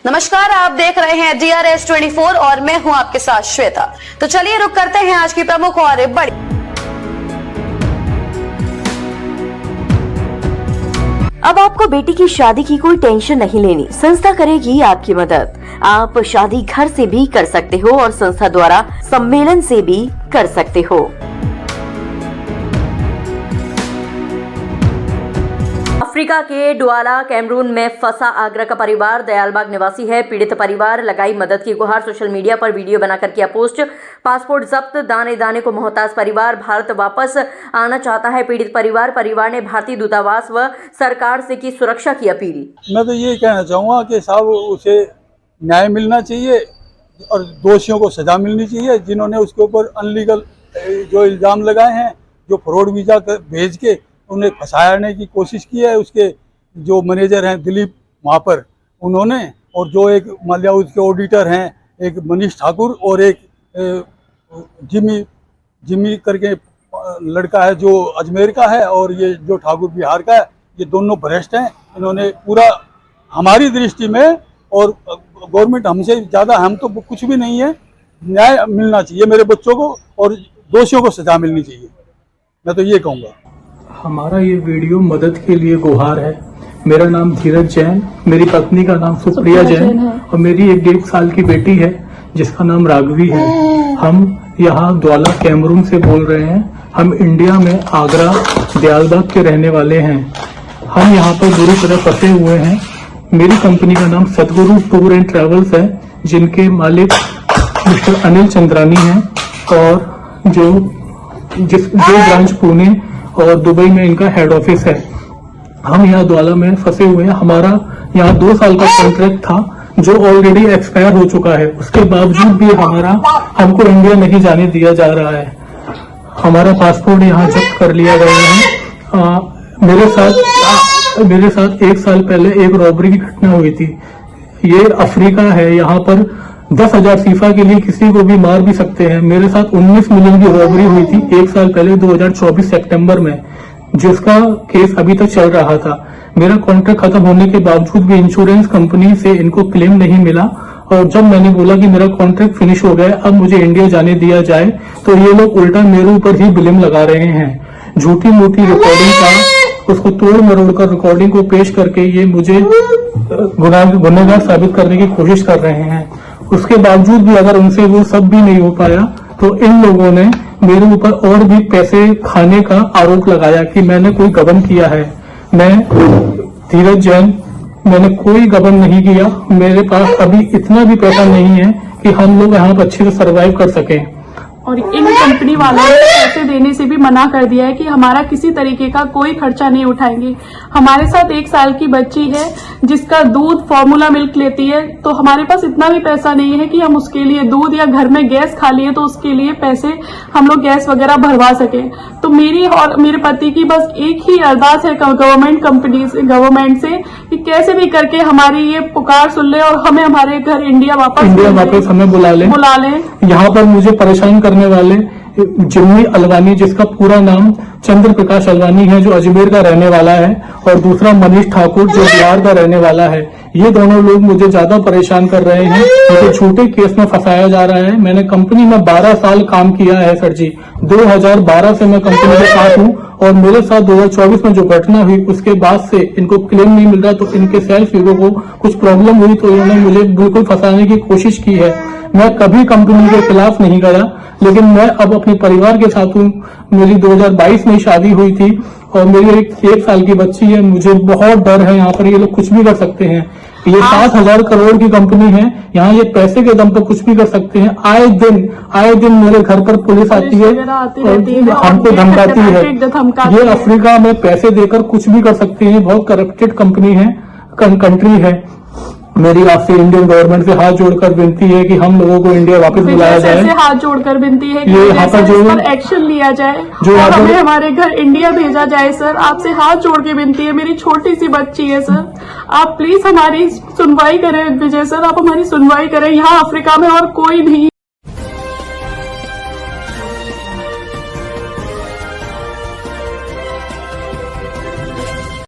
नमस्कार, आप देख रहे हैं DRS 24 और मैं हूं आपके साथ श्वेता। तो चलिए रुक करते हैं आज की प्रमुख और बड़ी। अब आपको बेटी की शादी की कोई टेंशन नहीं लेनी। संस्था करेगी आपकी मदद। आप शादी घर से भी कर सकते हो और संस्था द्वारा सम्मेलन से भी कर सकते हो। अफ्रीका के डुआला कैमरून में फंसा आगरा का परिवार दयालबाग निवासी है। पीड़ित परिवार लगाई मदद की गुहार। सोशल मीडिया पर वीडियो बनाकर किया पोस्ट। पासपोर्ट जब्त, दाने दाने को मोहताज परिवार भारत वापस आना चाहता है। पीड़ित परिवार ने भारतीय दूतावास व सरकार से की सुरक्षा की अपील। मैं तो ये कहना चाहूँगा कि साहब उसे न्याय मिलना चाहिए और दोषियों को सजा मिलनी चाहिए जिन्होंने उसके ऊपर अनलीगल जो इल्ज़ाम लगाए हैं, जो फ्रॉड वीज़ा भेज के उन्हें फंसाने की कोशिश की है। उसके जो मैनेजर हैं दिलीप महापर उन्होंने, और जो एक मान लिया उसके ऑडिटर हैं एक मनीष ठाकुर और एक जिमी करके लड़का है जो अजमेर का है और ये जो ठाकुर बिहार का है, ये दोनों भ्रष्ट हैं। इन्होंने पूरा हमारी दृष्टि में, और गवर्नमेंट हमसे ज़्यादा, हम तो कुछ भी नहीं है, न्याय मिलना चाहिए मेरे बच्चों को और दोषियों को सजा मिलनी चाहिए। मैं तो ये कहूँगा। हमारा ये वीडियो मदद के लिए गुहार है। मेरा नाम धीरज जैन, मेरी पत्नी का नाम सुप्रिया जैन और मेरी एक 1.5 साल की बेटी है जिसका नाम राघवी है। हम यहाँ द्वाला कैमरून से बोल रहे हैं। हम इंडिया में आगरा दयालबाग के रहने वाले हैं। हम यहाँ पर बुरी तरह फंसे हुए हैं। मेरी कंपनी का नाम सतगुरु टूर एंड ट्रेवल्स है, जिनके मालिक मिस्टर अनिल चंद्रानी हैं और जो ब्रांच पुणे और दुबई में इनका हेड ऑफिस है। हम यहाँ द्वाला में फंसे हुए हैं। हमारा यहाँ 2 साल का कॉन्ट्रैक्ट था जो ऑलरेडी एक्सपायर हो चुका है। उसके बावजूद भी हमको इंडिया नहीं जाने दिया जा रहा है। हमारा पासपोर्ट यहाँ जब्त कर लिया गया है। मेरे साथ 1 साल पहले एक रॉबरी की घटना हुई थी। ये अफ्रीका है, यहाँ पर 10,000 फीफा के लिए किसी को भी मार भी सकते हैं। मेरे साथ 19 मिलियन की रॉबरी हुई थी 1 साल पहले 2024 सितंबर में, जिसका केस अभी तक चल रहा था। मेरा कॉन्ट्रैक्ट खत्म होने के बावजूद भी इंश्योरेंस कंपनी से इनको क्लेम नहीं मिला और जब मैंने बोला कि मेरा कॉन्ट्रैक्ट फिनिश हो गया, अब मुझे इंडिया जाने दिया जाए, तो ये लोग उल्टा मेरे ऊपर ही ब्लेम लगा रहे हैं। झूठी मूठी रिकॉर्डिंग का उसको तोड़ मरोड़ कर रिकॉर्डिंग को पेश करके ये मुझे गुनहगार साबित करने की कोशिश कर रहे हैं। उसके बावजूद भी अगर उनसे वो सब भी नहीं हो पाया तो इन लोगों ने मेरे ऊपर और भी पैसे खाने का आरोप लगाया कि मैंने कोई गबन किया है। मैं धीरज जैन, मैंने कोई गबन नहीं किया। मेरे पास अभी इतना भी पैसा नहीं है कि हम लोग यहाँ पर अच्छे से सर्वाइव कर सकें। और इन कंपनी वालों ने पैसे देने से भी मना कर दिया है कि हमारा किसी तरीके का कोई खर्चा नहीं उठाएंगे। हमारे साथ 1 साल की बच्ची है जिसका दूध फॉर्मूला मिल्क लेती है, तो हमारे पास इतना भी पैसा नहीं है कि हम उसके लिए दूध, या घर में गैस खाली है तो उसके लिए पैसे हम लोग गैस वगैरह भरवा सके। तो मेरी और मेरे पति की बस एक ही अरदास है गवर्नमेंट से कि कैसे भी करके हमारी ये पुकार सुन ले और हमें हमारे घर इंडिया वापस हमें बुला ले। यहाँ पर मुझे परेशान करने वाले जिम्मी अलवानी, जिसका पूरा नाम चंद्र प्रकाश अलवानी है, जो अजमेर का रहने वाला है, और दूसरा मनीष ठाकुर जो बिहार का रहने वाला है। ये दोनों लोग मुझे ज्यादा परेशान कर रहे हैं। मुझे झूठे केस में फंसाया जा रहा है। मैंने कंपनी में 12 साल काम किया है सर जी। 2012 से मैं कंपनी के साथ हूँ और मेरे साथ 2024 में जो घटना हुई उसके बाद से इनको क्लेम नहीं मिल रहा, तो इनके सेल्फ ईगो को कुछ प्रॉब्लम हुई तो इन्होंने मुझे बिल्कुल फंसाने की कोशिश की है। मैं कभी कंपनी के खिलाफ नहीं गया, लेकिन मैं अब अपने परिवार के साथ हूँ। मेरी 2022 में शादी हुई थी और मेरी एक साल की बच्ची है। मुझे बहुत डर है। यहाँ पर ये लोग कुछ भी कर सकते हैं। ये 7,000 करोड़ की कंपनी है। यहाँ ये पैसे के दम पर कुछ भी कर सकते हैं। आए दिन मेरे घर पर पुलिस आती है और हमको धमकाती है। ये अफ्रीका में पैसे देकर कुछ भी कर सकते हैं। बहुत करप्टेड कंपनी है, कंट्री है। मेरी आपसे इंडियन गवर्नमेंट से हाथ जोड़कर विनती है कि हम लोगों को इंडिया वापस बुलाया जाए। हाथ जोड़कर विनती है कि यहाँ पर एक्शन लिया जाए और हमें हमारे घर इंडिया भेजा जाए। सर, आपसे हाथ जोड़ के विनती है। मेरी छोटी सी बच्ची है सर, आप प्लीज हमारी सुनवाई करें। विजय सर, आप हमारी सुनवाई करें। यहाँ अफ्रीका में और कोई नहीं